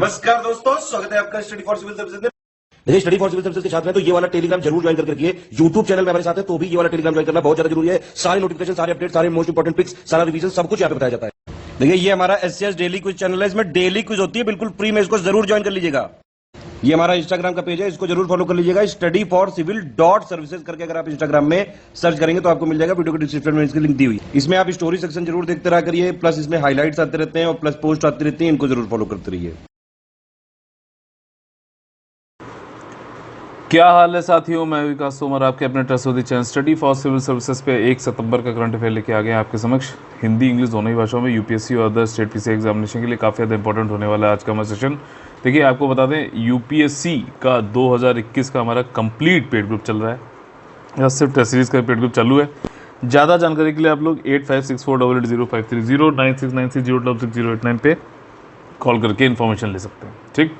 नमस्कार दोस्तों, स्वागत है आपका स्टडी फॉर सिविल सर्विसेज में। देखिए, स्टडी फॉर सिविल सर्विसेज के छात्र हैं तो ये वाला टेलीग्राम जरूर ज्वाइन करके रखिए। यूट्यूब चैनल में हमारे साथ है तो भी ये वाला टेलीग्राम ज्वाइन करना बहुत ज्यादा जरूरी है। सारे नोटिफिकेशन, सारे अपडेट, सारे मोस्ट इंपोर्टेंट पिक्स, सारा रिवीजन सब कुछ यहाँ पे बताया जाता है। देखिए, ये हमारा एससीएस डेली क्विज चैनल है, इसमें डेली क्विज होती है, बिल्कुल फ्री में, इसको जरूर ज्वाइन कर लीजिएगा। ये हमारा इंस्टाग्राम का पेज है, इसको जरूर फॉलो कर लीजिएगा। स्टडी फॉर सिविल .सर्विसेज करके अगर आप इंस्टाग्राम में सर्च करेंगे तो आपको मिल जाएगा। वीडियो के डिस्क्रिप्शन में इसकी लिंक दी हुई। इसमें आप स्टोरी सेक्शन जरूर देखते रहा करिए, प्लस इसमें हाईलाइट्स आते रहते हैं और प्लस पोस्ट आती रहती है, इनको जरूर फॉलो करते रहिए। क्या हाल है साथियों, मैं विकास तोमर आपके अपने trustworthy channel study for civil services पे 1 सितंबर का करंट अफेयर लेके आ गए आपके समक्ष। हिंदी इंग्लिश दोनों ही भाषाओं में यूपीएससी और अदर स्टेट पीसी एग्जामिनेशन के लिए काफ़ी ज़्यादा इंपॉर्टेंट होने वाला है आज का हमारा सेशन। देखिए, आपको बता दें, यूपीएससी का 2021 का हमारा कंप्लीट पेड ग्रुप चल रहा है, या सिर्फ टेस्ट सीरीज का पेड ग्रुप चालू है। ज़्यादा जानकारी के लिए आप लोग 8564880530 9696066089 पे कॉल करके इन्फॉर्मेशन ले सकते हैं। ठीक,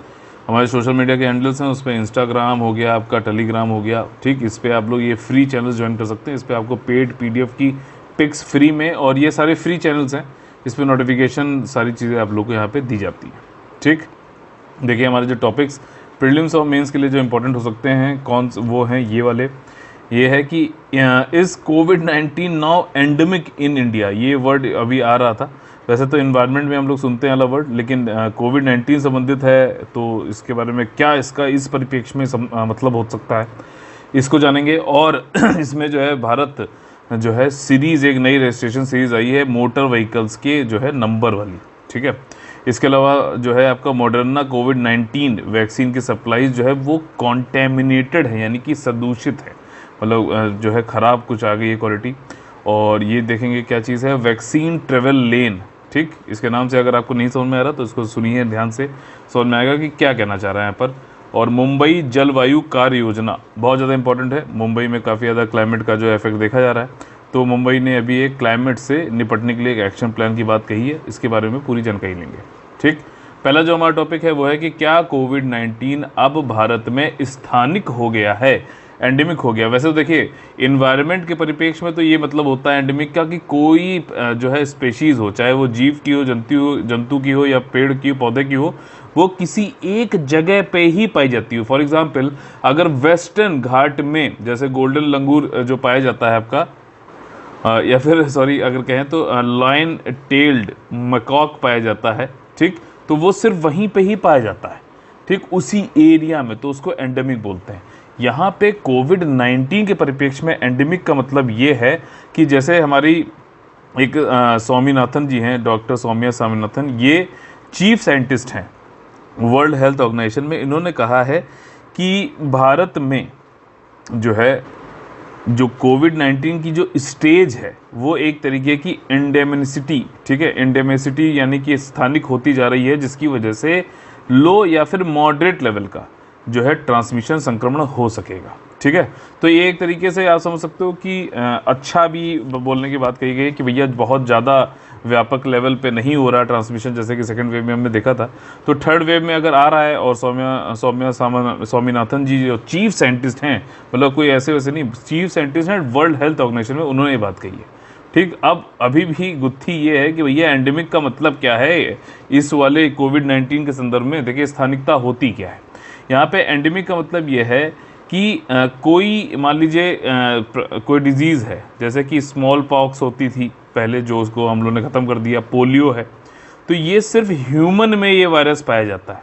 हमारे सोशल मीडिया के हैंडल्स हैं, उस पर इंस्टाग्राम हो गया, आपका टेलीग्राम हो गया। ठीक, इस पर आप लोग ये फ्री चैनल्स ज्वाइन कर सकते हैं। इस पर आपको पेड पीडीएफ की पिक्स फ्री में, और ये सारे फ्री चैनल्स हैं, इस पर नोटिफिकेशन सारी चीज़ें आप लोग को यहाँ पे दी जाती हैं। ठीक, देखिए, हमारे जो टॉपिक्स प्रीलिम्स और मेंस के लिए जो इंपॉर्टेंट हो सकते हैं कौन वो हैं, ये वाले। ये है कि इस कोविड-19 नाउ एंडेमिक इन इंडिया, ये वर्ड अभी आ रहा था। वैसे तो इन्वायरमेंट में हम लोग सुनते हैं अलग वर्ड, लेकिन कोविड-19 संबंधित है तो इसके बारे में क्या इसका इस परिप्रेक्ष्य में मतलब हो सकता है, इसको जानेंगे। और इसमें जो है भारत जो है सीरीज़, एक नई रजिस्ट्रेशन सीरीज़ आई है मोटर व्हीकल्स के जो है नंबर वाली। ठीक है, इसके अलावा जो है आपका मॉडर्ना कोविड-19 वैक्सीन की सप्लाईज जो है वो कॉन्टेमिनेटेड है, यानी कि सदूषित है, मतलब जो है ख़राब कुछ आ गई है क्वालिटी। और ये देखेंगे क्या चीज़ है, वैक्सीन ट्रेवल लेन। ठीक, इसके नाम से अगर आपको नहीं समझ में आ रहा तो इसको सुनिए ध्यान से, समझ में आएगा कि क्या कहना चाह रहा है यहाँ पर। और मुंबई जलवायु कार्य योजना बहुत ज़्यादा इंपॉर्टेंट है। मुंबई में काफ़ी ज़्यादा क्लाइमेट का जो इफेक्ट देखा जा रहा है, तो मुंबई ने अभी एक क्लाइमेट से निपटने के लिए एक एक्शन प्लान की बात कही है, इसके बारे में पूरी जानकारी लेंगे। ठीक, पहला जो हमारा टॉपिक है वो है कि क्या कोविड-19 अब भारत में स्थानिक हो गया है, एंडेमिक हो गया। वैसे तो देखिए, इन्वायरमेंट के परिप्रेक्ष्य में तो ये मतलब होता है एंडेमिक का कि कोई जो है स्पेशीज़ हो, चाहे वो जीव की हो, जंतु की हो, या पेड़ की, पौधे की हो, वो किसी एक जगह पे ही पाई जाती हो। फॉर एग्जांपल, अगर वेस्टर्न घाट में जैसे गोल्डन लंगूर जो पाया जाता है आपका, या फिर सॉरी अगर कहें तो लायन टेल्ड मकॉक पाया जाता है, ठीक, तो वो सिर्फ वहीं पे ही पाया जाता है, ठीक, उसी एरिया में, तो उसको एंडेमिक बोलते हैं। यहाँ पे कोविड-19 के परिप्रेक्ष्य में एंडेमिक का मतलब ये है कि जैसे हमारी एक स्वामीनाथन जी हैं, डॉक्टर सौम्या स्वामीनाथन, ये चीफ साइंटिस्ट हैं वर्ल्ड हेल्थ ऑर्गेनाइजेशन में। इन्होंने कहा है कि भारत में जो है जो कोविड-19 की जो स्टेज है वो एक तरीके की एंडेमिसिटी, ठीक है, एंडेमिसिटी यानी कि स्थानिक होती जा रही है, जिसकी वजह से लो या फिर मॉडरेट लेवल का जो है ट्रांसमिशन, संक्रमण हो सकेगा। ठीक है, तो ये एक तरीके से आप समझ सकते हो कि अच्छा भी बोलने की बात कही गई है कि भैया बहुत ज़्यादा व्यापक लेवल पे नहीं हो रहा ट्रांसमिशन, जैसे कि सेकंड वेव में हमने देखा था। तो थर्ड वेव में अगर आ रहा है, और स्वामीनाथन जी जो चीफ साइंटिस्ट हैं, मतलब कोई ऐसे वैसे नहीं, चीफ साइंटिस्ट हैं वर्ल्ड हेल्थ ऑर्गेनाइजेशन में, उन्होंने ये बात कही है। ठीक, अब अभी भी गुत्थी ये है कि भैया एंडेमिक का मतलब क्या है इस वाले कोविड-19 के संदर्भ में। देखिए, स्थानिकता होती क्या है यहाँ पे। एंडेमिक का मतलब ये है कि कोई मान लीजिए कोई डिजीज़ है, जैसे कि स्मॉल पॉक्स होती थी पहले, जो उसको हम लोगों ने ख़त्म कर दिया, पोलियो है, तो ये सिर्फ ह्यूमन में ये वायरस पाया जाता है।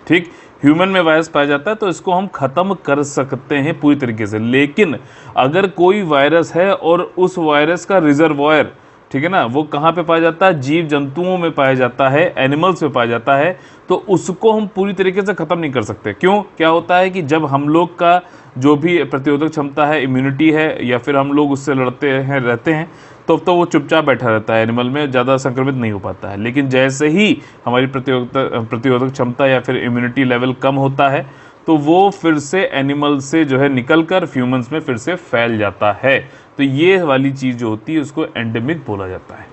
ठीक, ह्यूमन में वायरस पाया जाता है, तो इसको हम ख़त्म कर सकते हैं पूरी तरीके से। लेकिन अगर कोई वायरस है और उस वायरस का रिजर्वॉयर, ठीक है ना, वो कहाँ पे पाया जाता है, जीव जंतुओं में पाया जाता है, एनिमल्स में पाया जाता है, तो उसको हम पूरी तरीके से ख़त्म नहीं कर सकते। क्यों? क्या होता है कि जब हम लोग का जो भी प्रतिरोधक क्षमता है, इम्यूनिटी है, या फिर हम लोग उससे लड़ते हैं, रहते हैं, तो वो चुपचाप बैठा रहता है, एनिमल में ज़्यादा संक्रमित नहीं हो पाता है। लेकिन जैसे ही हमारी प्रतिरोधक क्षमता या फिर इम्यूनिटी लेवल कम होता है, तो वो फिर से एनिमल से जो है निकलकर ह्यूमंस में फिर से फैल जाता है। तो ये वाली चीज़ जो होती है उसको एंडेमिक बोला जाता है,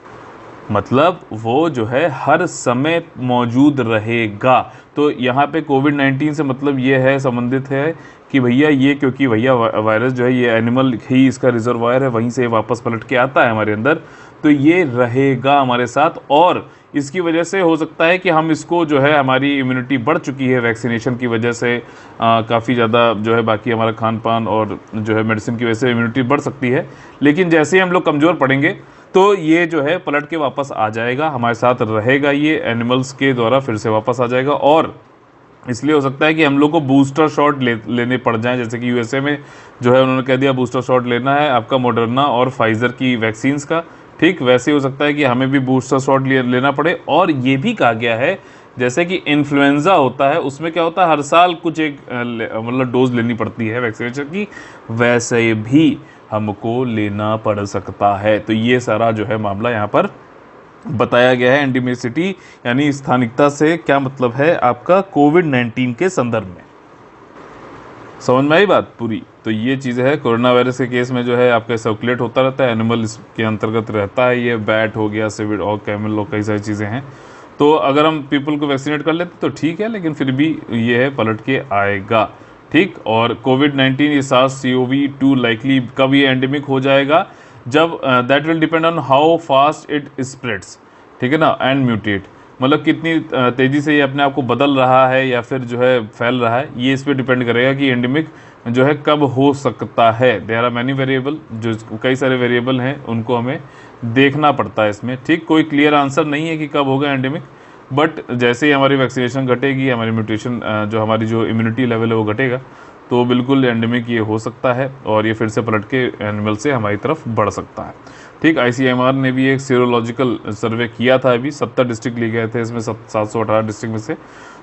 मतलब वो जो है हर समय मौजूद रहेगा। तो यहाँ पे कोविड-19 से मतलब ये है, संबंधित है कि भैया ये, क्योंकि भैया वायरस जो है ये एनिमल ही इसका रिजर्वायर है, वहीं से वापस पलट के आता है हमारे अंदर, तो ये रहेगा हमारे साथ। और इसकी वजह से हो सकता है कि हम इसको जो है हमारी इम्यूनिटी बढ़ चुकी है वैक्सीनेशन की वजह से, काफ़ी ज़्यादा जो है बाकी हमारा खान पान और जो है मेडिसिन की वजह से इम्यूनिटी बढ़ सकती है। लेकिन जैसे ही हम लोग कमज़ोर पड़ेंगे तो ये जो है पलट के वापस आ जाएगा, हमारे साथ रहेगा, ये एनिमल्स के द्वारा फिर से वापस आ जाएगा। और इसलिए हो सकता है कि हम लोग को बूस्टर शॉट लेने पड़ जाएं, जैसे कि यूएसए में जो है उन्होंने कह दिया बूस्टर शॉट लेना है आपका मॉडर्ना और फाइज़र की वैक्सीन्स का, ठीक वैसे हो सकता है कि हमें भी बूस्टर शॉट लेना पड़े। और ये भी कहा गया है जैसे कि इन्फ्लुएंजा होता है उसमें क्या होता है हर साल कुछ एक मतलब डोज लेनी पड़ती है वैक्सीनेशन की, वैसे भी हमको लेना पड़ सकता है। तो ये सारा जो है मामला यहाँ पर बताया गया है। एंडीमिसिटी यानी स्थानिकता से क्या मतलब है आपका कोविड-19 के संदर्भ में, समझ में आई बात पूरी। तो ये चीज़ है, कोरोना वायरस के केस में जो है आपका सर्कुलेट होता रहता है, एनिमल इसके अंतर्गत रहता है, ये बैट हो गया, सिविड और कैमल और कई सारी चीज़ें हैं। तो अगर हम पीपल को वैक्सीनेट कर लेते तो ठीक है, लेकिन फिर भी ये है पलट के आएगा, ठीक। और कोविड-19 ये SARS-CoV-2 लाइकली कब ये एंडेमिक हो जाएगा, जब that will depend on how fast it spreads, ठीक है ना, एंड म्यूटेट, मतलब कितनी तेज़ी से ये अपने आप को बदल रहा है या फिर जो है फैल रहा है, ये इस पर डिपेंड करेगा कि एंडेमिक जो है कब हो सकता है। देयर आर मैनी वेरिएबल, जो कई सारे वेरिएबल हैं उनको हमें देखना पड़ता है इसमें, ठीक। कोई क्लियर आंसर नहीं है कि कब होगा एंडेमिक, बट जैसे ही हमारी वैक्सीनेशन घटेगी, हमारी म्यूटेशन जो हमारी जो इम्यूनिटी लेवल है वो घटेगा, तो बिल्कुल एंडेमिक ये हो सकता है और ये फिर से पलट के एनिमल से हमारी तरफ बढ़ सकता है, ठीक। ICMR ने भी एक सीरोलॉजिकल सर्वे किया था, अभी 70 डिस्ट्रिक्ट लिए गए थे इसमें 718 डिस्ट्रिक्ट में से,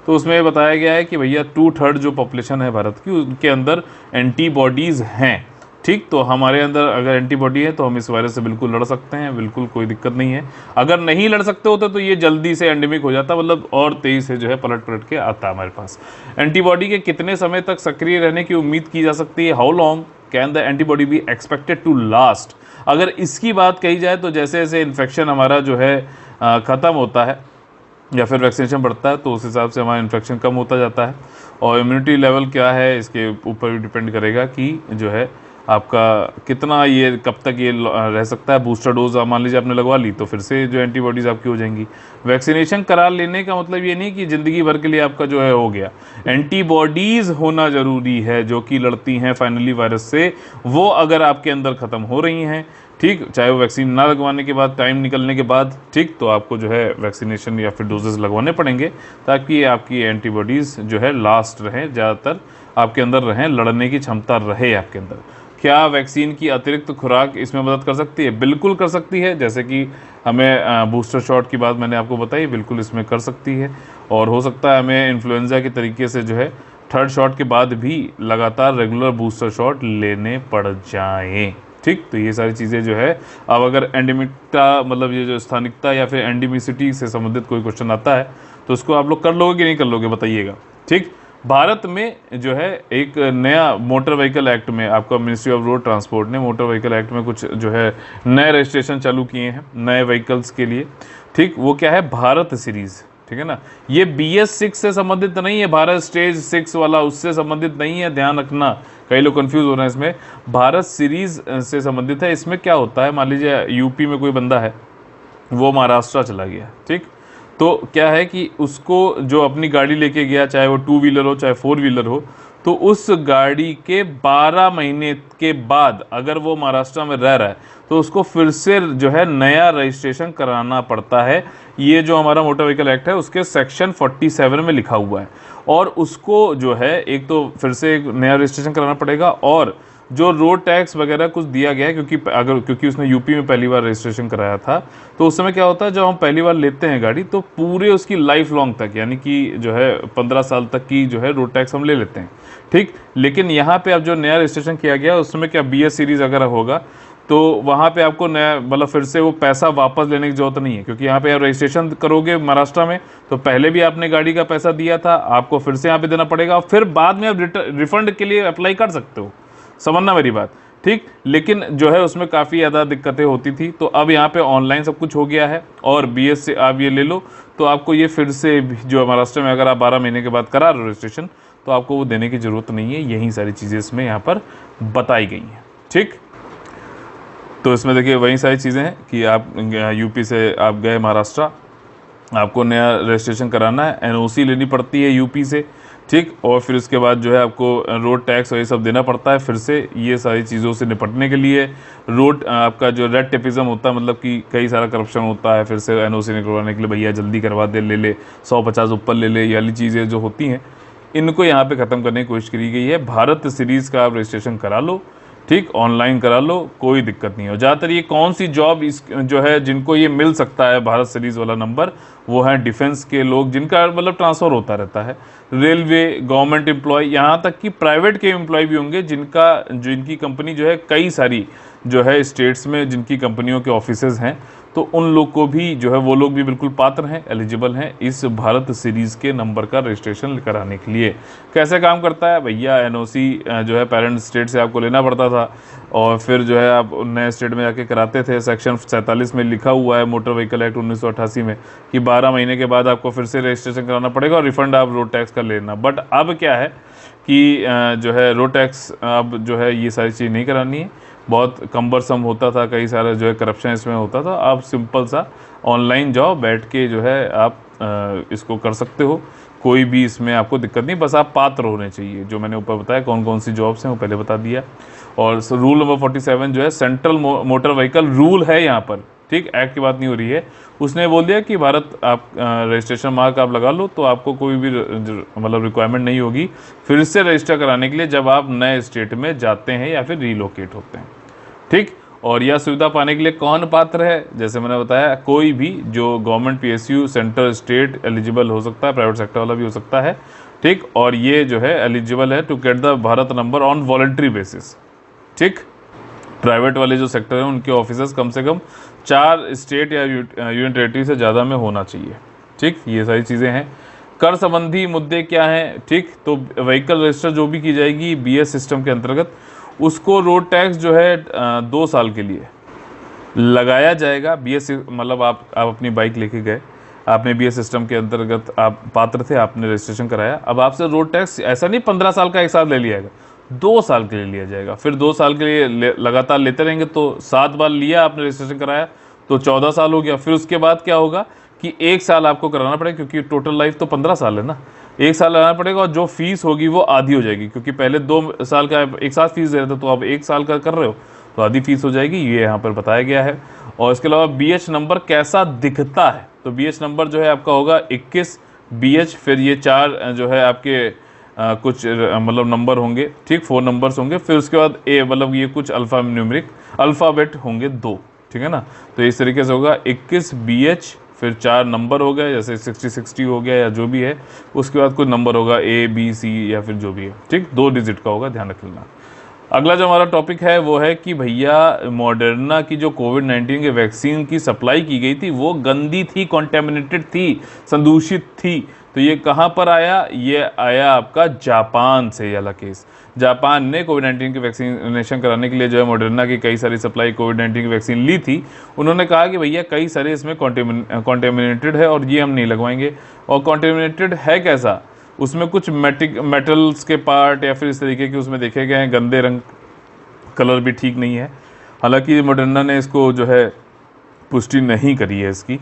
तो उसमें ये बताया गया है कि भैया 2/3 जो पॉपुलेशन है भारत की उनके अंदर एंटीबॉडीज़ हैं, ठीक। तो हमारे अंदर अगर एंटीबॉडी है तो हम इस वायरस से बिल्कुल लड़ सकते हैं, बिल्कुल कोई दिक्कत नहीं है। अगर नहीं लड़ सकते होते तो ये जल्दी से एंडेमिक हो जाता, मतलब और तेज़ी से जो है पलट के आता हमारे पास। एंटीबॉडी के कितने समय तक सक्रिय रहने की उम्मीद की जा सकती है, how long can the antibody be expected to last. अगर इसकी बात कही जाए तो जैसे जैसे इन्फेक्शन हमारा जो है ख़त्म होता है या फिर वैक्सीनेशन बढ़ता है तो उस हिसाब से हमारा इन्फेक्शन कम होता जाता है। और इम्यूनिटी लेवल क्या है इसके ऊपर भी डिपेंड करेगा कि जो है आपका कितना ये कब तक ये रह सकता है। बूस्टर डोज मान लीजिए आपने लगवा ली तो फिर से जो एंटीबॉडीज़ आपकी हो जाएंगी। वैक्सीनेशन करा लेने का मतलब ये नहीं कि ज़िंदगी भर के लिए आपका जो है हो गया, एंटीबॉडीज़ होना ज़रूरी है जो कि लड़ती हैं फाइनली वायरस से, वो अगर आपके अंदर ख़त्म हो रही हैं, ठीक, चाहे वो वैक्सीन ना लगवाने के बाद, टाइम निकलने के बाद, ठीक, तो आपको जो है वैक्सीनेशन या फिर डोजेस लगवाने पड़ेंगे ताकि आपकी एंटीबॉडीज़ जो है लास्ट रहें, ज़्यादातर आपके अंदर रहें, लड़ने की क्षमता रहे आपके अंदर। क्या वैक्सीन की अतिरिक्त खुराक इसमें मदद कर सकती है? बिल्कुल कर सकती है, जैसे कि हमें बूस्टर शॉट की बात मैंने आपको बताई, बिल्कुल इसमें कर सकती है। और हो सकता है हमें इन्फ्लुएंजा के तरीके से जो है 3rd शॉट के बाद भी लगातार रेगुलर बूस्टर शॉट लेने पड़ जाएं, ठीक। तो ये सारी चीज़ें जो है, अब अगर एंडेमिकता मतलब ये जो स्थानिकता या फिर एंडेमिसिटी से संबंधित कोई क्वेश्चन आता है तो उसको आप लोग कर लोगे कि नहीं कर लोगे बताइएगा, ठीक। भारत में जो है एक नया मोटर व्हीकल एक्ट में आपका मिनिस्ट्री ऑफ रोड ट्रांसपोर्ट ने मोटर व्हीकल एक्ट में कुछ जो है नए रजिस्ट्रेशन चालू किए हैं नए व्हीकल्स के लिए, ठीक। वो क्या है, भारत सीरीज़, ठीक है ना। ये BS6 से संबंधित नहीं है, भारत स्टेज 6 वाला उससे संबंधित नहीं है, ध्यान रखना, कई लोग कंफ्यूज हो रहे हैं इसमें। भारत सीरीज़ से संबंधित है। इसमें क्या होता है, मान लीजिए यूपी में कोई बंदा है, वो महाराष्ट्र चला गया, ठीक। तो क्या है कि उसको जो अपनी गाड़ी लेके गया, चाहे वो 2 व्हीलर हो चाहे 4 व्हीलर हो, तो उस गाड़ी के 12 महीने के बाद अगर वो महाराष्ट्र में रह रहा है तो उसको फिर से जो है नया रजिस्ट्रेशन कराना पड़ता है। ये जो हमारा मोटर व्हीकल एक्ट है उसके सेक्शन 47 में लिखा हुआ है। और उसको जो है एक तो फिर से एक नया रजिस्ट्रेशन कराना पड़ेगा, और जो रोड टैक्स वगैरह कुछ दिया गया है, क्योंकि उसने यूपी में पहली बार रजिस्ट्रेशन कराया था, तो उस समय क्या होता है जब हम पहली बार लेते हैं गाड़ी तो पूरे उसकी लाइफ लॉन्ग तक, यानी कि जो है 15 साल तक की जो है रोड टैक्स हम ले लेते हैं, ठीक। लेकिन यहाँ पे अब जो नया रजिस्ट्रेशन किया गया उसमें क्या BS सीरीज़ अगर होगा तो वहाँ पे आपको नया मतलब फिर से वो पैसा वापस लेने की जरूरत नहीं है, क्योंकि यहाँ पे आप रजिस्ट्रेशन करोगे महाराष्ट्र में तो पहले भी आपने गाड़ी का पैसा दिया था, आपको फिर से यहाँ पे देना पड़ेगा, और फिर बाद में आप रिफंड के लिए अप्लाई कर सकते हो, समझना मेरी बात, ठीक। लेकिन जो है उसमें काफ़ी ज़्यादा दिक्कतें होती थी, तो अब यहाँ पे ऑनलाइन सब कुछ हो गया है, और BS से आप ये ले लो तो आपको ये फिर से जो महाराष्ट्र में अगर आप 12 महीने के बाद करा रहे हो रजिस्ट्रेशन तो आपको वो देने की ज़रूरत नहीं है। यही सारी चीज़ें इसमें यहाँ पर बताई गई हैं, ठीक। तो इसमें देखिए वही सारी चीज़ें हैं कि आप यूपी से आप गए महाराष्ट्र, आपको नया रजिस्ट्रेशन कराना है, एनओसी लेनी पड़ती है यूपी से, ठीक। और फिर उसके बाद जो है आपको रोड टैक्स और ये सब देना पड़ता है। फिर से ये सारी चीज़ों से निपटने के लिए रोड आपका जो रेड टेपिज्म होता है, मतलब कि कई सारा करप्शन होता है, फिर से एनओसी निकलवाने के लिए भैया जल्दी करवा दे, ले ले 150 ऊपर ले ले, ये वाली चीज़ें जो होती हैं इनको यहाँ पे ख़त्म करने की कोशिश करी गई है। भारत सीरीज़ का आप रजिस्ट्रेशन करा लो, ठीक, ऑनलाइन करा लो, कोई दिक्कत नहीं हो। ज़्यादातर ये कौन सी जॉब इस जो है जिनको ये मिल सकता है भारत सीरीज़ वाला नंबर, वो है डिफेंस के लोग जिनका मतलब ट्रांसफ़र होता रहता है, रेलवे, गवर्नमेंट एम्प्लॉय, यहाँ तक कि प्राइवेट के एम्प्लॉय भी होंगे जिनकी कंपनी जो है कई सारी जो है स्टेट्स में जिनकी कंपनियों के ऑफिसेज हैं, तो उन लोग को भी जो है वो लोग भी बिल्कुल पात्र हैं, एलिजिबल हैं इस भारत सीरीज़ के नंबर का रजिस्ट्रेशन कराने के लिए। कैसे काम करता है भैया, एनओसी जो है पेरेंट स्टेट से आपको लेना पड़ता था और फिर जो है आप नए स्टेट में जाके कराते थे। सेक्शन 47 में लिखा हुआ है मोटर व्हीकल एक्ट 1988 में कि 12 महीने के बाद आपको फिर से रजिस्ट्रेशन कराना पड़ेगा और रिफंड आप रोड टैक्स का लेना। बट अब क्या है कि जो है रोड टैक्स अब जो है ये सारी चीज़ नहीं करानी है, बहुत कम्बरसम होता था, कई सारा जो है करप्शन इसमें होता था। आप सिंपल सा ऑनलाइन जाओ, बैठ के जो है आप इसको कर सकते हो, कोई भी इसमें आपको दिक्कत नहीं, बस आप पात्र होने चाहिए। जो मैंने ऊपर बताया कौन कौन सी जॉब्स हैं वो पहले बता दिया। और रूल नंबर 47 जो है सेंट्रल मोटर व्हीकल रूल है यहाँ पर, ठीक, एक्ट की बात नहीं हो रही है। उसने बोल दिया कि भारत आप रजिस्ट्रेशन मार्क आप लगा लो तो आपको कोई भी मतलब रिक्वायरमेंट नहीं होगी फिर से रजिस्टर कराने के लिए जब आप नए स्टेट में जाते हैं या फिर रीलोकेट होते हैं, ठीक। और यह सुविधा पाने के लिए कौन पात्र है, जैसे मैंने बताया कोई भी जो government PSU centre state eligible हो सकता है, प्राइवेट सेक्टर वाला भी हो सकता है, ठीक। और ये जो है एलिजिबल है to get the Bharat number on voluntary basis, ठीक। प्राइवेट वाले जो सेक्टर हैं उनके ऑफिसर्स कम से कम 4 स्टेट या यूनियन टेरिटरी से ज़्यादा में होना चाहिए, ठीक। ये सारी चीज़ें हैं। कर संबंधी मुद्दे क्या हैं, ठीक, तो व्हीकल रजिस्टर जो भी की जाएगी बीएस सिस्टम के अंतर्गत उसको रोड टैक्स जो है 2 साल के लिए लगाया जाएगा। बीएस मतलब आप अपनी बाइक लेके गए, आपने बीएस सिस्टम के अंतर्गत आप पात्र थे, आपने रजिस्ट्रेशन कराया, अब आपसे रोड टैक्स ऐसा नहीं 15 साल का एक साथ ले लिया जाएगा, 2 साल के लिए लिया जाएगा। फिर 2 साल के लिए लगातार लेते रहेंगे तो 7 बार लिया आपने रजिस्ट्रेशन कराया तो 14 साल हो गया। फिर उसके बाद क्या होगा कि 1 साल आपको कराना पड़ेगा, क्योंकि टोटल लाइफ तो 15 साल है ना, 1 साल लगाना पड़ेगा और जो फीस होगी वो आधी हो जाएगी, क्योंकि पहले 2 साल का एक साथ फीस दे रहे थे तो अब 1 साल का कर रहे हो तो आधी फीस हो जाएगी, ये यहाँ पर बताया गया है। और इसके अलावा बीएच नंबर कैसा दिखता है, तो बीएच नंबर जो है आपका होगा 21 बीएच, फिर ये 4 जो है आपके कुछ मतलब नंबर होंगे, ठीक, 4 नंबर्स होंगे, फिर उसके बाद ए मतलब ये कुछ न्यूमेरिक अल्फ़ाबेट होंगे 2, ठीक है ना। तो इस तरीके से होगा 21 बीएच, फिर 4 नंबर हो गए, जैसे 60 हो गया या जो भी है, उसके बाद कुछ नंबर होगा ए बी सी या फिर जो भी है, ठीक, 2 डिजिट का होगा, ध्यान रख लेना। अगला जो हमारा टॉपिक है वो है कि भैया मॉडर्ना की जो कोविड-19 के वैक्सीन की सप्लाई की गई थी वो गंदी थी, कॉन्टेमिनेटेड थी, संदूषित थी। तो ये कहाँ पर आया, ये आया आपका जापान से। ये वाला केस, जापान ने कोविड-19 की वैक्सीनेशन कराने के लिए जो है मॉडर्ना की कई सारी सप्लाई कोविड-19 की वैक्सीन ली थी। उन्होंने कहा कि भैया कई सारे इसमें कॉन्टेमिनेटेड है और ये हम नहीं लगवाएंगे। और कॉन्टेमिनेटेड है कैसा, उसमें कुछ मेटल्स के पार्ट या फिर इस तरीके के उसमें देखे गए हैं, गंदे रंग, कलर भी ठीक नहीं है। हालांकि मॉडर्ना ने इसको जो है पुष्टि नहीं करी है इसकी।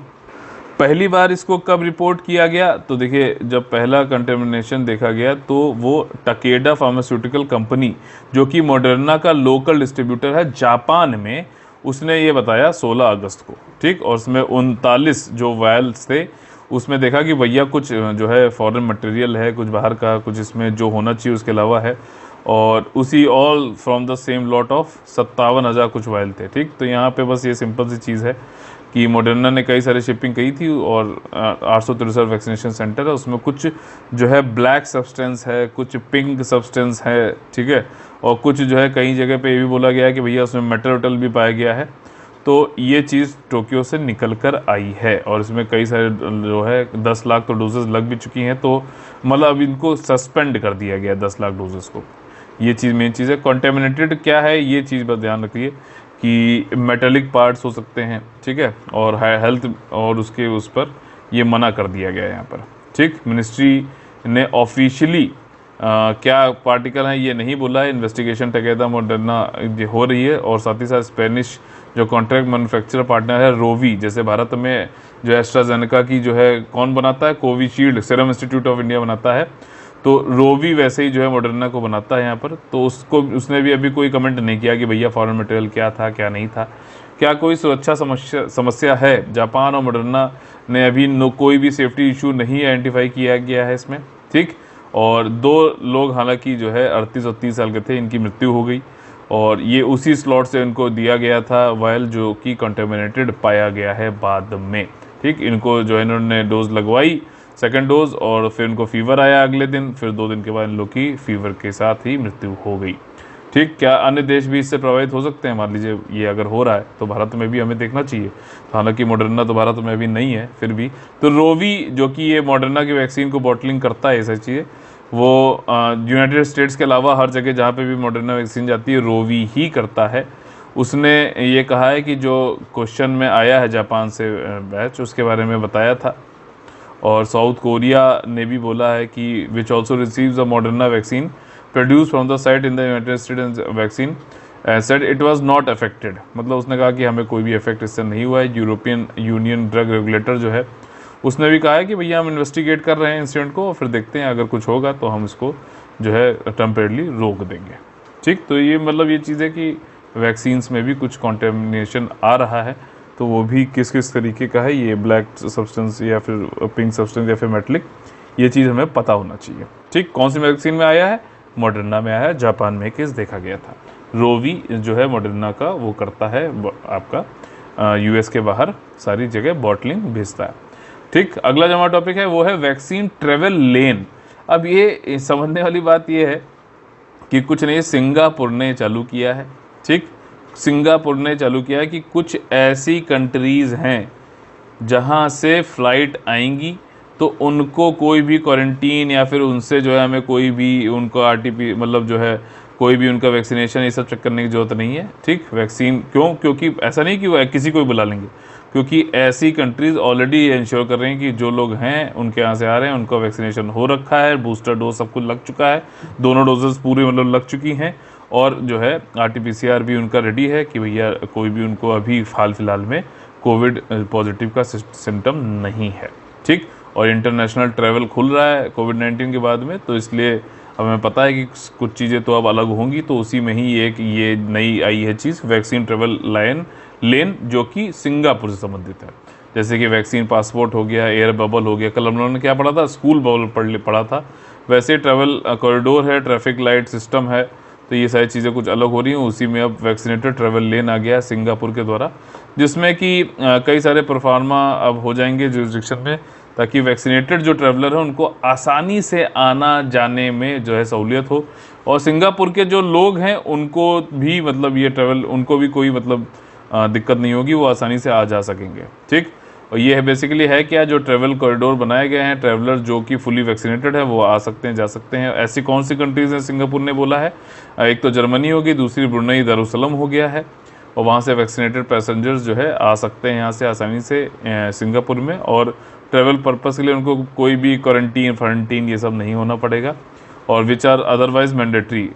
पहली बार इसको कब रिपोर्ट किया गया, तो देखिए जब पहला कंटेमिनेशन देखा गया तो वो टकेडा फार्मास्यूटिकल कंपनी जो कि मॉडर्ना का लोकल डिस्ट्रीब्यूटर है जापान में, उसने ये बताया 16 अगस्त को, ठीक। और उसमें 39 जो वायल्स थे उसमें देखा कि भैया कुछ जो है फॉरेन मटेरियल है, कुछ बाहर का, कुछ इसमें जो होना चाहिए उसके अलावा है। और उसी all from the same lot of 57,000 कुछ वायल थे, ठीक। तो यहाँ पे बस ये सिंपल सी चीज़ है कि मॉडर्ना ने कई सारी शिपिंग की थी और 863 वैक्सीनेशन सेंटर है, उसमें कुछ जो है ब्लैक सब्सटेंस है, कुछ पिंक सब्सटेंस है, ठीक है। और कुछ जो है कई जगह पे ये भी बोला गया है कि भैया उसमें मेटल वेटल भी पाया गया है। तो ये चीज़ टोक्यो से निकल कर आई है और इसमें कई सारे जो है 10 लाख तो डोजेस लग भी चुकी हैं, तो मतलब अब इनको सस्पेंड कर दिया गया 10 लाख डोजेस को। ये चीज़ मेन चीज़ है। कॉन्टेमिनेटेड क्या है, ये चीज़ पर ध्यान रखिए कि मेटेलिक पार्ट्स हो सकते हैं, ठीक है। और हेल्थ और उसके उस पर ये मना कर दिया गया है यहाँ पर, ठीक। मिनिस्ट्री ने ऑफिशियली क्या पार्टिकल हैं ये नहीं बोला है। इन्वेस्टिगेशन टकेदा मॉडर्ना हो रही है और साथ ही साथ स्पेनिश जो कॉन्ट्रैक्ट मैन्युफैक्चरर पार्टनर है रोवी, जैसे भारत में जो एस्ट्राजेनेका की जो है कौन बनाता है, Covishield serum institute of India बनाता है, तो रोवी वैसे ही जो है मॉडर्ना को बनाता है यहाँ पर। तो उसने भी अभी कोई कमेंट नहीं किया कि भैया फॉरेन मटेरियल क्या था क्या नहीं था, क्या कोई सुरक्षा समस्या है। जापान और मॉडर्ना ने अभी कोई भी सेफ्टी इशू नहीं आइडेंटिफाई किया गया है इसमें, ठीक। और 2 लोग हालांकि जो है 38 और 30 साल के थे, इनकी मृत्यु हो गई और ये उसी स्लॉट से इनको दिया गया था वायल जो कि कंटेमिनेटेड पाया गया है बाद में, ठीक। इनको जो है इन्होंने डोज लगवाई, सेकंड डोज, और फिर इनको फीवर आया अगले दिन, फिर 2 दिन के बाद इन लोग की फीवर के साथ ही मृत्यु हो गई, ठीक। क्या अन्य देश भी इससे प्रभावित हो सकते हैं? मान लीजिए ये अगर हो रहा है तो भारत में भी हमें देखना चाहिए। हालांकि मॉडर्ना तो भारत में अभी नहीं है, फिर भी तो रोवी जो कि ये मॉडर्ना की वैक्सीन को बॉटलिंग करता है, ऐसा चीज़ वो यूनाइटेड स्टेट्स के अलावा हर जगह जहाँ पे भी मॉडर्ना वैक्सीन जाती है रोवी ही करता है। उसने ये कहा है कि जो क्वेश्चन में आया है जापान से बैच, उसके बारे में बताया था। और साउथ कोरिया ने भी बोला है कि which also receives a Moderna vaccine produce from the site in the United states vaccine said it was not affected, मतलब उसने कहा कि हमें कोई भी इफेक्ट इससे नहीं हुआ है। यूरोपियन यूनियन ड्रग रेगुलेटर जो है उसने भी कहा है कि भैया हम इन्वेस्टिगेट कर रहे हैं इंसिडेंट को, और फिर देखते हैं अगर कुछ होगा तो हम इसको जो है टेम्परेरी रोक देंगे, ठीक। तो ये मतलब ये चीज़ है कि वैक्सीन्स में भी कुछ कॉन्टेमिनेशन आ रहा है, तो वो भी किस किस तरीके का है, ये ब्लैक सब्सटेंस या फिर पिंक सब्सटेंस या फिर मेटलिक, ये चीज़ हमें पता होना चाहिए, ठीक। कौन सी वैक्सीन में आया है? मॉडर्ना में आया है। जापान में केस देखा गया था। रोवी जो है मॉडर्ना का वो करता है, आपका यूएस के बाहर सारी जगह बॉटलिंग भेजता है, ठीक। अगला जो हमारा टॉपिक है वो है वैक्सीन ट्रेवल लेन। अब ये समझने वाली बात ये है कि कुछ नहीं, सिंगापुर ने चालू किया है, ठीक। सिंगापुर ने चालू किया है कि कुछ ऐसी कंट्रीज़ हैं जहां से फ़्लाइट आएंगी तो उनको कोई भी क्वारंटीन या फिर उनसे जो है हमें कोई भी उनको आरटीपी मतलब जो है कोई भी उनका वैक्सीनेशन ये सब चेक करने की ज़रूरत नहीं है, ठीक। वैक्सीन क्योंकि ऐसा नहीं कि वो किसी को भी बुला लेंगे, क्योंकि ऐसी कंट्रीज़ ऑलरेडी इंश्योर कर रही हैं कि जो लोग हैं उनके यहाँ से आ रहे हैं उनका वैक्सीनेशन हो रखा है, बूस्टर डोज सब कुछ लग चुका है, दोनों डोजेस पूरी मतलब लग चुकी हैं, और जो है आरटीपीसीआर भी उनका रेडी है कि भैया कोई भी उनको अभी हाल फिलहाल में कोविड पॉजिटिव का सिम्टम नहीं है, ठीक। और इंटरनेशनल ट्रैवल खुल रहा है कोविड-19 के बाद में, तो इसलिए हमें पता है कि कुछ चीज़ें तो अब अलग होंगी, तो उसी में ही एक ये नई आई है चीज़ वैक्सीन ट्रैवल लेन जो कि सिंगापुर से संबंधित है। जैसे कि वैक्सीन पासपोर्ट हो गया, एयर बबल हो गया, कल हम लोगों ने क्या पढ़ा था, स्कूल बबल पढ़ा था, वैसे ट्रैवल कॉरिडोर है, ट्रैफिक लाइट सिस्टम है, तो ये सारी चीज़ें कुछ अलग हो रही हैं। उसी में अब वैक्सीनेटेड ट्रैवल लेन आ गया है सिंगापुर के द्वारा, जिसमें कि कई सारे परफार्मा अब हो जाएंगे जुरिस्डिक्शन में, ताकि वैक्सीनेटेड जो ट्रैवलर हैं उनको आसानी से आना जाने में जो है सहूलियत हो, और सिंगापुर के जो लोग हैं उनको भी मतलब ये ट्रैवल उनको भी कोई मतलब दिक्कत नहीं होगी, वो आसानी से आ जा सकेंगे, ठीक। और ये है बेसिकली है क्या, जो ट्रैवल कॉरिडोर बनाए गए हैं, ट्रैवलर जो कि फुली वैक्सीनेटेड है वो आ सकते हैं, जा सकते हैं। ऐसी कौन सी कंट्रीज़ हैं सिंगापुर ने बोला है, एक तो जर्मनी होगी, दूसरी ब्रुनई दारुसलाम हो गया है, और वहाँ से वैक्सीनेटेड पैसेंजर्स जो है आ सकते हैं यहाँ से आसानी से सिंगापुर में, और ट्रैवल पर्पस के लिए उनको कोई भी क्वारंटीन ये सब नहीं होना पड़ेगा, और विच आर अदरवाइज मैंडेटरी।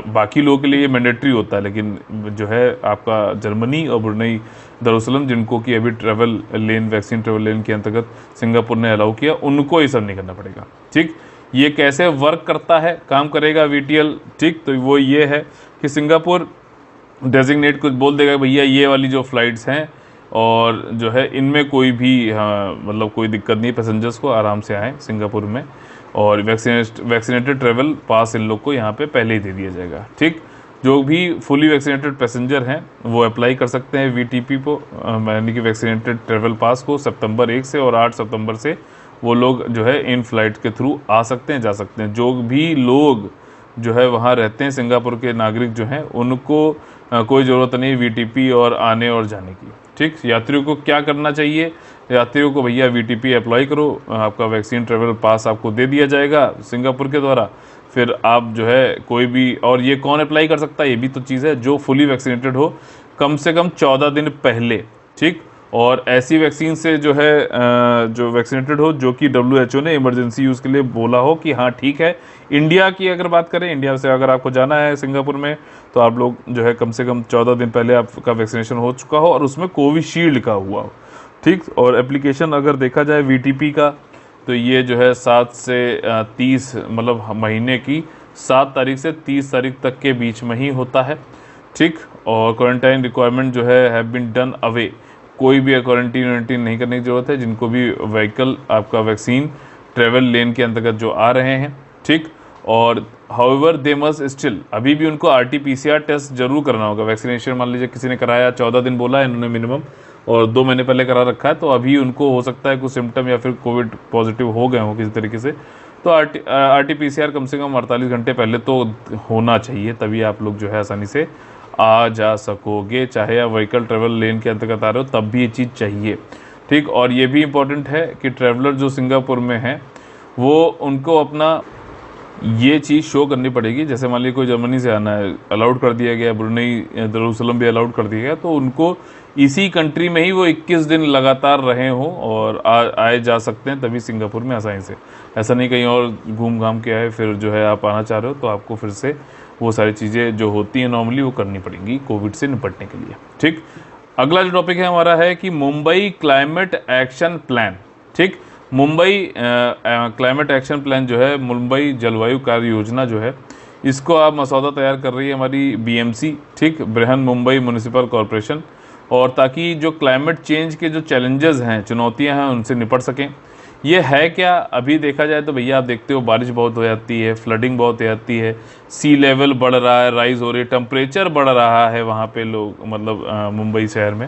बाकी लोगों के लिए ये मैंडेटरी होता है, लेकिन जो है आपका जर्मनी और ब्रुनई दारुसलाम जिनको कि अभी ट्रैवल लेन वैक्सीन ट्रैवल लेन के अंतर्गत सिंगापुर ने अलाउ किया, उनको ये सब नहीं करना पड़ेगा, ठीक। ये कैसे वर्क करता है, काम करेगा वीटीएल, ठीक। तो वो ये है कि सिंगापुर डेजिग्नेट कुछ बोल देगा भैया ये वाली जो फ़्लाइट्स हैं और जो है इनमें कोई भी मतलब कोई दिक्कत नहीं, पैसेंजर्स को आराम से आएँ सिंगापुर में, और वैक्सीनेटेड ट्रैवल पास इन लोग को यहाँ पे पहले ही दे दिया जाएगा, ठीक। जो भी फुली वैक्सीनेटेड पैसेंजर हैं वो अप्लाई कर सकते हैं वीटीपी को, यानी कि वैक्सीनेटेड ट्रैवल पास को, सितंबर 1 से, और 8 सितंबर से वो लोग जो है इन फ्लाइट के थ्रू आ सकते हैं, जा सकते हैं। जो भी लोग जो है वहाँ रहते हैं सिंगापुर के नागरिक जो हैं उनको कोई ज़रूरत नहीं वीटीपी और आने और जाने की, ठीक। यात्रियों को क्या करना चाहिए, यात्रियों को भैया वीटीपी अप्लाई करो, आपका वैक्सीन ट्रैवल पास आपको दे दिया जाएगा सिंगापुर के द्वारा, फिर आप जो है कोई भी, और ये कौन अप्लाई कर सकता है, ये भी तो चीज़ है, जो फुली वैक्सीनेटेड हो कम से कम 14 दिन पहले, ठीक। और ऐसी वैक्सीन से जो है जो वैक्सीनेटेड हो, जो कि WHO ने इमरजेंसी यूज़ के लिए बोला हो कि हाँ ठीक है। इंडिया की अगर बात करें, इंडिया से अगर आपको जाना है सिंगापुर में, तो आप लोग जो है कम से कम 14 दिन पहले आपका वैक्सीनेशन हो चुका हो और उसमें कोविशील्ड का हुआ हो, ठीक। और एप्लीकेशन अगर देखा जाए VTP का, तो ये जो है 7 से 30 मतलब महीने की 7 तारीख से 30 तारीख तक के बीच में ही होता है, ठीक। और क्वारंटाइन रिक्वायरमेंट जो है हैव बीन डन अवे, कोई भी क्वारंटीन नहीं करने की ज़रूरत है जिनको भी व्हीकल आपका वैक्सीन ट्रेवल लेन के अंतर्गत जो आ रहे हैं, ठीक। और हाउएवर दे मस्ट स्टिल, अभी भी उनको RT-PCR टेस्ट जरूर करना होगा। वैक्सीनेशन मान लीजिए किसी ने कराया 14 दिन बोला है इन्होंने मिनिमम, और 2 महीने पहले करा रखा है, तो अभी उनको हो सकता है कुछ सिम्टम या फिर कोविड पॉजिटिव हो गए हों किसी तरीके से, तो RT-PCR कम से कम 48 घंटे पहले तो होना चाहिए, तभी आप लोग जो है आसानी से आ जा सकोगे। चाहे आप व्हीकल ट्रेवल लेन के अंतर्गत आ रहे हो तब भी ये चीज़ चाहिए, ठीक। और ये भी इम्पोर्टेंट है कि ट्रैवलर जो सिंगापुर में हैं वो उनको अपना ये चीज़ शो करनी पड़ेगी। जैसे मान लीजिए कोई जर्मनी से आना है, अलाउड कर दिया गया, ब्रुनेई दरुसलम भी अलाउड कर दिया गया, तो उनको इसी कंट्री में ही वो 21 दिन लगातार रहे हों और आए जा सकते हैं तभी सिंगापुर में आसानी से। ऐसा नहीं कहीं और घूम घाम के आए फिर जो है आप आना चाह रहे हो तो आपको फिर से वो सारी चीज़ें जो होती हैं नॉर्मली वो करनी पड़ेंगी कोविड से निपटने के लिए, ठीक। अगला जो टॉपिक है हमारा है कि मुंबई क्लाइमेट एक्शन प्लान, ठीक। मुंबई क्लाइमेट एक्शन प्लान जो है, मुंबई जलवायु कार्य योजना जो है, इसको आप मसौदा तैयार कर रही है हमारी BMC, ठीक, बृहन मुंबई म्यूनिसिपल कॉरपोरेशन, और ताकि जो क्लाइमेट चेंज के जो चैलेंजेस हैं, चुनौतियां हैं, उनसे निपट सकें। ये है क्या, अभी देखा जाए तो भैया आप देखते हो बारिश बहुत हो जाती है, फ्लडिंग बहुत हो जाती है, सी लेवल बढ़ रहा है, राइज हो रही है, टेम्परेचर बढ़ रहा है वहाँ पे लोग मतलब मुंबई शहर में।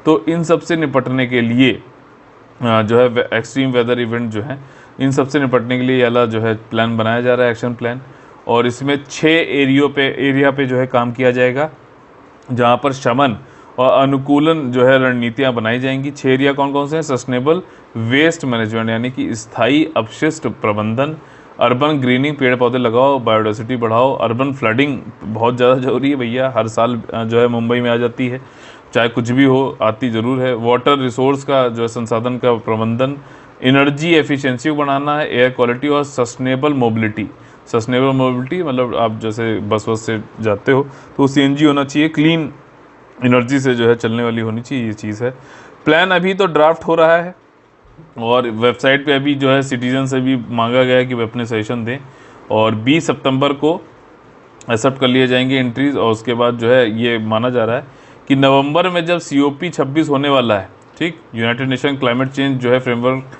तो इन सब से निपटने के लिए जो है एक्सट्रीम वेदर इवेंट जो है, इन सब से निपटने के लिए ये वाला जो है प्लान बनाया जा रहा है, एक्शन प्लान। और इसमें 6 एरिया पे जो है काम किया जाएगा, जहाँ पर शमन और अनुकूलन जो है रणनीतियाँ बनाई जाएंगी। 6 एरिया कौन कौन से हैं? सस्टेनेबल वेस्ट मैनेजमेंट यानी कि स्थायी अपशिष्ट प्रबंधन, अर्बन ग्रीनिंग, पेड़ पौधे लगाओ, बायोडाइवर्सिटी बढ़ाओ, अर्बन फ्लडिंग बहुत ज़्यादा जरूरी है भैया, हर साल जो है मुंबई में आ जाती है, चाहे कुछ भी हो आती ज़रूर है। वाटर रिसोर्स का जो है संसाधन का प्रबंधन, एनर्जी एफिशिएंसी को बढ़ाना है, एयर क्वालिटी और सस्टेनेबल मोबिलिटी। सस्टेनेबल मोबिलिटी मतलब आप जैसे बस से जाते हो तो CNG होना चाहिए, क्लीन एनर्जी से जो है चलने वाली होनी चाहिए, ये चीज़ है। प्लान अभी तो ड्राफ्ट हो रहा है और वेबसाइट पे अभी जो है सिटीजन से भी मांगा गया है कि वे अपने सजेशन दें, और 20 सितंबर को एक्सेप्ट कर लिए जाएंगे एंट्रीज। और उसके बाद जो है ये माना जा रहा है कि नवंबर में जब COP 26 होने वाला है, ठीक, यूनाइटेड नेशन क्लाइमेट चेंज जो है framework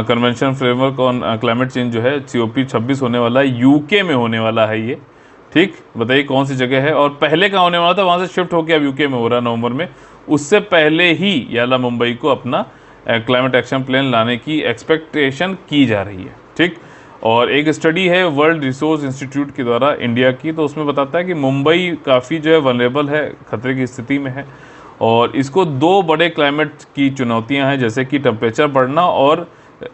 convention framework on climate change जो है COP 26 होने वाला है, UK में होने वाला है ये, ठीक। बताइए कौन सी जगह है, और पहले कहाँ होने वाला था, वहाँ से शिफ्ट होकर अब UK में हो रहा है नवंबर में। उससे पहले ही याला मुंबई को अपना क्लाइमेट एक्शन प्लान लाने की एक्सपेक्टेशन की जा रही है, ठीक। और एक स्टडी है वर्ल्ड रिसोर्स इंस्टीट्यूट के द्वारा इंडिया की, तो उसमें बताता है कि मुंबई काफ़ी जो है वनरेबल है, खतरे की स्थिति में है, और इसको 2 बड़े क्लाइमेट की चुनौतियां हैं, जैसे कि टेम्परेचर बढ़ना और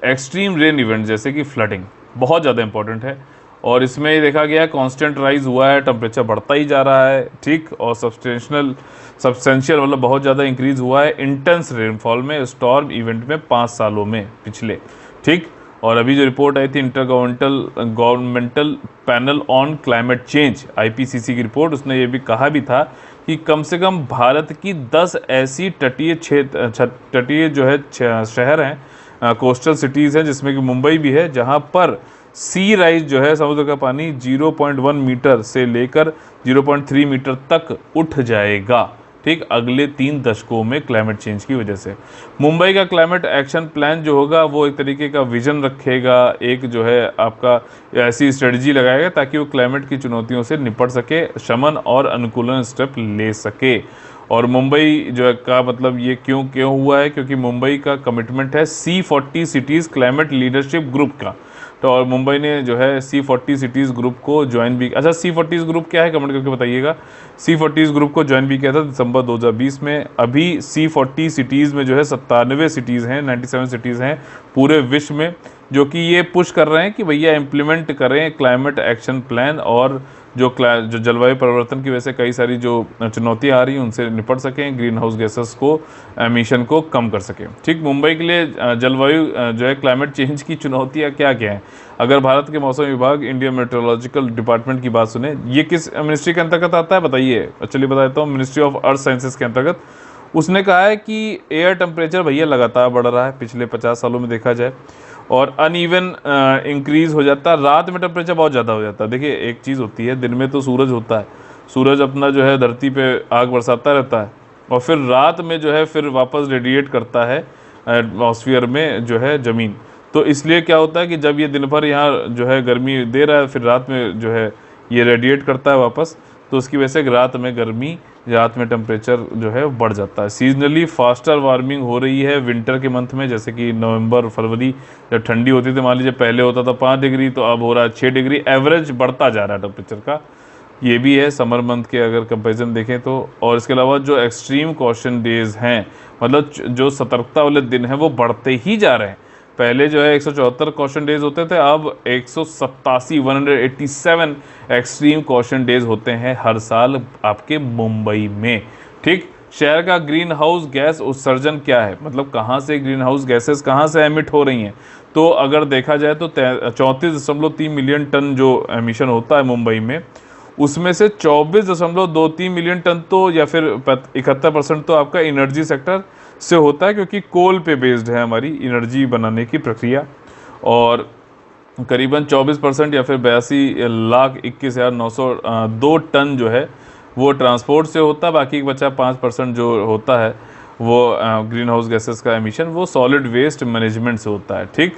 एक्सट्रीम रेन इवेंट जैसे कि फ्लडिंग, बहुत ज़्यादा इंपॉर्टेंट है। और इसमें ये देखा गया कांस्टेंट राइज हुआ है, टेम्परेचर बढ़ता ही जा रहा है, ठीक, और सब्सटेंशियल मतलब बहुत ज़्यादा इंक्रीज हुआ है इंटेंस रेनफॉल में, स्टॉर्म इवेंट में 5 सालों में पिछले, ठीक। और अभी जो रिपोर्ट आई थी governmental panel on climate change IPCC की रिपोर्ट, उसने ये भी कहा भी था कि कम से कम भारत की 10 ऐसी तटीय जो है शहर हैं, कोस्टल सिटीज़ हैं, जिसमें कि मुंबई भी है, जहां पर सी राइज जो है समुद्र का पानी 0.1 मीटर से लेकर 0.3 मीटर तक उठ जाएगा, ठीक, अगले 3 दशकों में क्लाइमेट चेंज की वजह से। मुंबई का क्लाइमेट एक्शन प्लान जो होगा वो एक तरीके का विजन रखेगा, एक जो है आपका ऐसी स्ट्रेटजी लगाएगा ताकि वो क्लाइमेट की चुनौतियों से निपट सके, शमन और अनुकूलन स्टेप ले सके। और मुंबई जो है का मतलब ये क्यों हुआ है, क्योंकि मुंबई का कमिटमेंट है C40 cities climate leadership group का। तो और मुंबई ने जो है C40 सिटीज़ ग्रुप को ज्वाइन भी, अच्छा C40 ग्रुप क्या है कमेंट करके बताइएगा। C40 ग्रुप को ज्वाइन भी किया था दिसंबर 2020 में। अभी C40 सिटीज़ में जो है 97 सिटीज़ हैं, 97 सिटीज़ हैं पूरे विश्व में, जो कि ये पुश कर रहे हैं कि भैया इम्प्लीमेंट करें क्लाइमेट एक्शन प्लान और जो जलवायु परिवर्तन की वजह से कई सारी जो चुनौतियां आ रही हैं उनसे निपट सकें, ग्रीन हाउस गैसेस को एमिशन को कम कर सकें। ठीक, मुंबई के लिए जलवायु जो है क्लाइमेट चेंज की चुनौतियां क्या क्या हैं? अगर भारत के मौसम विभाग, इंडियन मेट्रोलॉजिकल डिपार्टमेंट की बात सुने, ये किस मिनिस्ट्री के अंतर्गत आता है बताइए? चलिए बता देता हूँ, मिनिस्ट्री ऑफ अर्थ साइंसेज के अंतर्गत। उसने कहा है कि एयर टेम्परेचर भैया लगातार बढ़ रहा है पिछले 50 सालों में देखा जाए, और अनइवन इंक्रीज हो जाता है। रात में टेम्परेचर बहुत ज़्यादा हो जाता है। देखिए एक चीज़ होती है, दिन में तो सूरज होता है, सूरज अपना जो है धरती पे आग बरसाता रहता है, और फिर रात में जो है फिर वापस रेडिएट करता है एटमॉस्फेयर में जो है ज़मीन। तो इसलिए क्या होता है कि जब ये दिन भर यहाँ जो है गर्मी दे रहा है, फिर रात में जो है ये रेडिएट करता है वापस, तो उसकी वजह से रात में गर्मी, रात में टेम्परेचर जो है बढ़ जाता है। सीजनली फास्टर वार्मिंग हो रही है विंटर के मंथ में, जैसे कि नवंबर फरवरी जब ठंडी होती थी, मान लीजिए पहले होता था 5 डिग्री, तो अब हो रहा है 6 डिग्री, एवरेज बढ़ता जा रहा है टेम्परेचर का। ये भी है समर मंथ के अगर कंपैरिजन देखें तो। और इसके अलावा जो एक्सट्रीम कॉशन डेज हैं, मतलब जो सतर्कता वाले दिन हैं, वो बढ़ते ही जा रहे हैं। पहले जो है 174 कॉशन डेज होते थे, अब 187 एक्सट्रीम कॉशन डेज होते हैं हर साल आपके मुंबई में। ठीक, शहर का ग्रीन हाउस गैस उत्सर्जन क्या है, मतलब कहाँ से ग्रीन हाउस गैसेस कहाँ से एमिट हो रही हैं? तो अगर देखा जाए तो 34.3 मिलियन टन जो एमिशन होता है मुंबई में, उसमें से 24.23 मिलियन टन तो या फिर 71% तो आपका एनर्जी सेक्टर से होता है, क्योंकि कोल पे बेस्ड है हमारी एनर्जी बनाने की प्रक्रिया। और करीबन 24% या फिर 82,21,902 टन जो है वो ट्रांसपोर्ट से होता है। बाकी बचा 5% जो होता है वो ग्रीन हाउस गैसेस का एमिशन वो सॉलिड वेस्ट मैनेजमेंट से होता है। ठीक,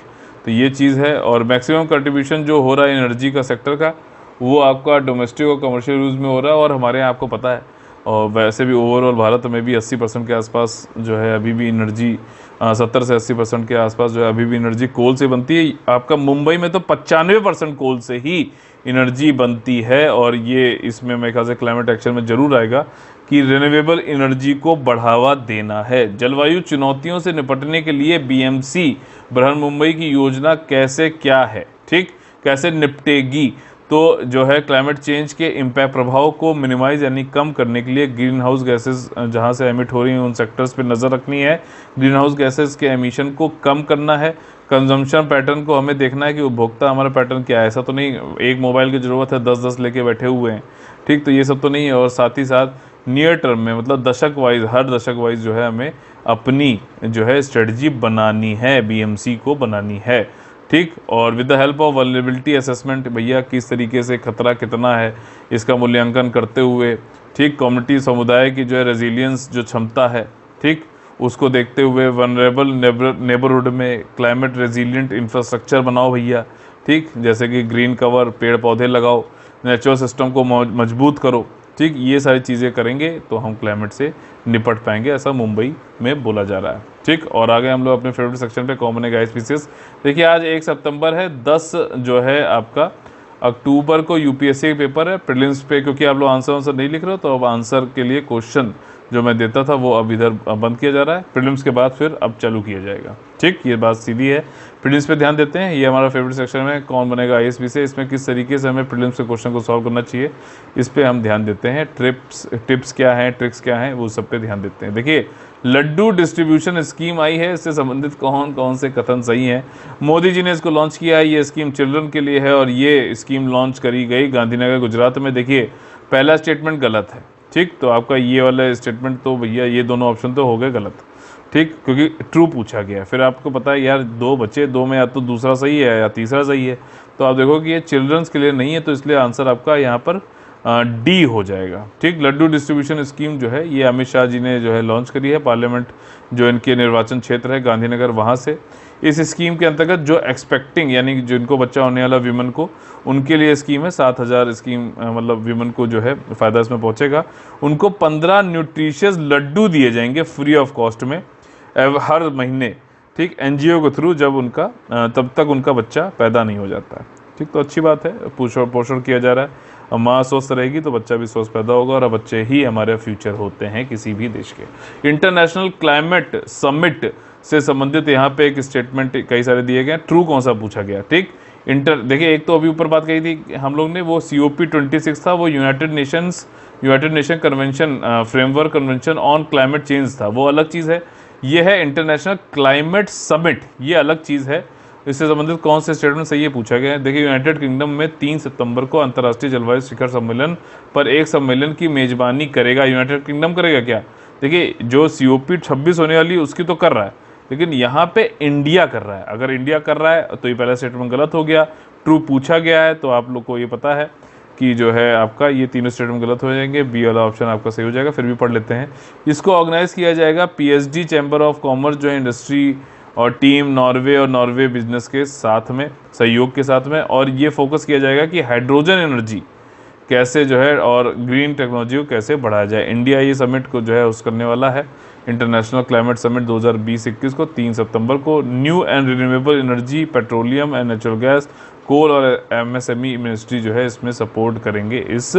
तो ये चीज़ है। और मैक्सिमम कंट्रीब्यूशन जो हो रहा है एनर्जी का सेक्टर का, वो आपका डोमेस्टिक और कमर्शियल यूज़ में हो रहा है। और हमारे यहाँ आपको पता है, और वैसे भी ओवरऑल भारत में भी 80% के आसपास जो है अभी भी एनर्जी 70 से 80% के आसपास जो है अभी भी एनर्जी कोल से बनती है। आपका मुंबई में तो 95% कोल से ही एनर्जी बनती है। और ये इसमें मेरे ख्याल से क्लाइमेट एक्शन में ज़रूर आएगा कि रिन्यूएबल एनर्जी को बढ़ावा देना है। जलवायु चुनौतियों से निपटने के लिए बीएमसी बृहन-मुंबई की योजना कैसे क्या है, ठीक, कैसे निपटेगी? तो जो है क्लाइमेट चेंज के इम्पैक्ट प्रभाव को मिनिमाइज यानी कम करने के लिए ग्रीन हाउस गैसेस जहां से एमिट हो रही हैं उन सेक्टर्स पे नज़र रखनी है। ग्रीन हाउस गैसेस के एमिशन को कम करना है। कंजम्पशन पैटर्न को हमें देखना है कि उपभोक्ता हमारा पैटर्न क्या है। ऐसा तो नहीं एक मोबाइल की ज़रूरत है 10-10 लेके बैठे हुए हैं, ठीक, तो ये सब तो नहीं है। और साथ ही साथ नियर टर्म में, मतलब दशक वाइज, हर दशक वाइज जो है हमें अपनी जो है स्ट्रेटजी बनानी है, बीएमसी को बनानी है। ठीक, और with the help of vulnerability assessment, भैया किस तरीके से खतरा कितना है इसका मूल्यांकन करते हुए, ठीक, कम्युनिटी समुदाय की जो है रेजिलियंस जो क्षमता है, ठीक, उसको देखते हुए वनरेबल नेबरहुड में क्लाइमेट रेजिलियंट इंफ्रास्ट्रक्चर बनाओ भैया, ठीक, जैसे कि ग्रीन कवर, पेड़ पौधे लगाओ, नेचुरल सिस्टम को मजबूत करो। ठीक, ये सारी चीज़ें करेंगे तो हम क्लाइमेट से निपट पाएंगे, ऐसा मुंबई में बोला जा रहा है। ठीक, और आगे हम लोग अपने फेवरेट सेक्शन पे कॉमन गाइस स्पीसीज। देखिए आज 1 सितंबर है, 10 जो है आपका अक्टूबर को यूपीएससी पेपर है प्रीलिम्स पे, क्योंकि आप लोग आंसर नहीं लिख रहे हो तो अब आंसर के लिए क्वेश्चन जो मैं देता था वो अब इधर बंद किया जा रहा है। प्रीलिम्स के बाद फिर अब चालू किया जाएगा। ठीक, ये बात सीधी है। प्रीलिम्स पे ध्यान देते हैं, ये हमारा फेवरेट सेक्शन है कौन बनेगा आईएएस से। इसमें किस तरीके से हमें प्रीलिम्स के क्वेश्चन को सॉल्व करना चाहिए इस पे हम ध्यान देते हैं। टिप्स क्या हैं, ट्रिक्स क्या हैं, वो सब पे ध्यान देते हैं। देखिए लड्डू डिस्ट्रीब्यूशन स्कीम आई है, इससे संबंधित कौन कौन से कथन सही हैं? मोदी जी ने इसको लॉन्च किया है, ये स्कीम चिल्ड्रन के लिए है और ये स्कीम लॉन्च करी गई गांधीनगर गुजरात में। देखिए पहला स्टेटमेंट गलत है, ठीक, तो आपका ये वाला स्टेटमेंट तो भैया ये दोनों ऑप्शन तो हो गए गलत, ठीक, क्योंकि ट्रू पूछा गया। फिर आपको पता है यार 2 बचे, 2 में या तो दूसरा सही है या तीसरा सही है, तो आप देखो कि ये चिल्ड्रंस के लिए नहीं है, तो इसलिए आंसर आपका यहाँ पर डी हो जाएगा। ठीक, लड्डू डिस्ट्रीब्यूशन स्कीम जो है ये अमित शाह जी ने जो है लॉन्च करी है, पार्लियामेंट जो इनके निर्वाचन क्षेत्र है गांधीनगर, वहाँ से। इस स्कीम के अंतर्गत जो एक्सपेक्टिंग यानी जिनको बच्चा होने वाला विमेन को, उनके लिए स्कीम है 7,000 स्कीम, मतलब विमेन को जो है फ़ायदा इसमें पहुँचेगा। उनको 15 न्यूट्रिशियस लड्डू दिए जाएंगे फ्री ऑफ कॉस्ट में हर महीने, ठीक, एनजीओ के थ्रू, जब उनका तब तक उनका बच्चा पैदा नहीं हो जाता है। ठीक, तो अच्छी बात है, पोषण किया जा रहा है। माँ स्वस्थ रहेगी तो बच्चा भी स्वस्थ पैदा होगा, और बच्चे ही हमारे फ्यूचर होते हैं किसी भी देश के। इंटरनेशनल क्लाइमेट समिट से संबंधित यहाँ पे एक स्टेटमेंट कई सारे दिए गए। ट्रू कौन सा पूछा गया? ठीक, देखिए एक तो अभी ऊपर बात कही थी हम लोग ने, वो COP26 था, वो United nation convention framework convention on climate change था, वो अलग चीज़ है। ये है इंटरनेशनल क्लाइमेट समिट, ये अलग चीज़ है। इससे संबंधित कौन से स्टेटमेंट सही है पूछा गया है। देखिए यूनाइटेड किंगडम में 3 सितंबर को अंतर्राष्ट्रीय जलवायु शिखर सम्मेलन पर एक सम्मेलन की मेजबानी करेगा। यूनाइटेड किंगडम करेगा क्या? देखिए जो COP26 होने वाली उसकी तो कर रहा है, लेकिन यहाँ पे इंडिया कर रहा है। अगर इंडिया कर रहा है तो ये पहला स्टेटमेंट गलत हो गया। ट्रू पूछा गया है तो आप लोग को ये पता है कि जो है आपका ये तीनों स्टेटमेंट गलत हो जाएंगे, बी वाला ऑप्शन आपका सही हो जाएगा। फिर भी पढ़ लेते हैं। इसको ऑर्गेनाइज किया जाएगा PSG चैम्बर ऑफ कॉमर्स जो है इंडस्ट्री और टीम नॉर्वे और नॉर्वे बिजनेस के साथ में, सहयोग के साथ में। और ये फोकस किया जाएगा कि हाइड्रोजन एनर्जी कैसे जो है और ग्रीन टेक्नोलॉजी को कैसे बढ़ाया जाए। इंडिया ये समिट को जो है उस करने वाला है, इंटरनेशनल क्लाइमेट समिट 2020-21 को 3 सितंबर को। New and renewable energy, petroleum and natural gas, coal और MSME मिनिस्ट्री जो है इसमें सपोर्ट करेंगे इस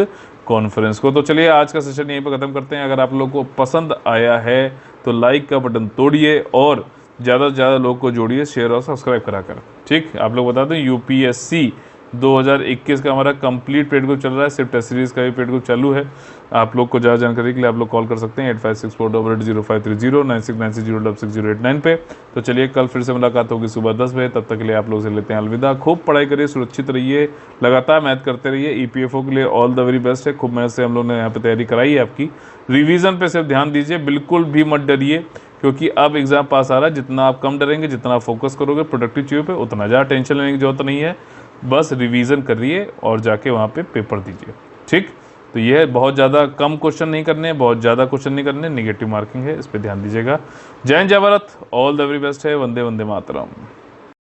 कॉन्फ्रेंस को। तो चलिए आज का सेशन यहीं पर ख़त्म करते हैं। अगर आप लोगों को पसंद आया है तो लाइक का बटन तोड़िए और ज़्यादा से ज़्यादा लोग को जोड़िए शेयर और सब्सक्राइब कराकर। ठीक, आप लोग बता दें UPSC 2021 का हमारा कंप्लीट पेड ग्रुप चल रहा है, सिर्फ टेस्ट सीरीज का भी पेड ग्रुप चालू है। आप लोग को ज़्यादा जानकारी के लिए आप लोग कॉल कर सकते हैं 8564880530 9696066089 पे। तो चलिए कल फिर से मुलाकात होगी सुबह 10 बजे। तब तक के लिए आप लोग से लेते हैं अलविदा। खूब पढ़ाई करिए, सुरक्षित रहिए, लगातार मैथ करते रहिए। EPFO के लिए ऑल द वेरी बेस्ट है। खूब मेहनत से हम लोग ने यहाँ पे तैयारी कराई है आपकी। रिवीजन पे सिर्फ ध्यान दीजिए, बिल्कुल भी मत डरिए, क्योंकि अब एग्जाम पास आ रहा है। जितना आप कम डरेंगे, जितना आप फोकस करोगे प्रोडक्टिव चीज़ों पे, उतना ज़्यादा टेंशन लेने की जरूरत नहीं है। बस रिवीजन करिए और जाके वहाँ पे पेपर दीजिए। ठीक, तो ये है, बहुत ज़्यादा कम क्वेश्चन नहीं करने, बहुत ज़्यादा क्वेश्चन नहीं करने, नेगेटिव मार्किंग है, इस पर ध्यान दीजिएगा। जय हिंद, जय Bharat, all the very best है। वंदे वंदे मातरम।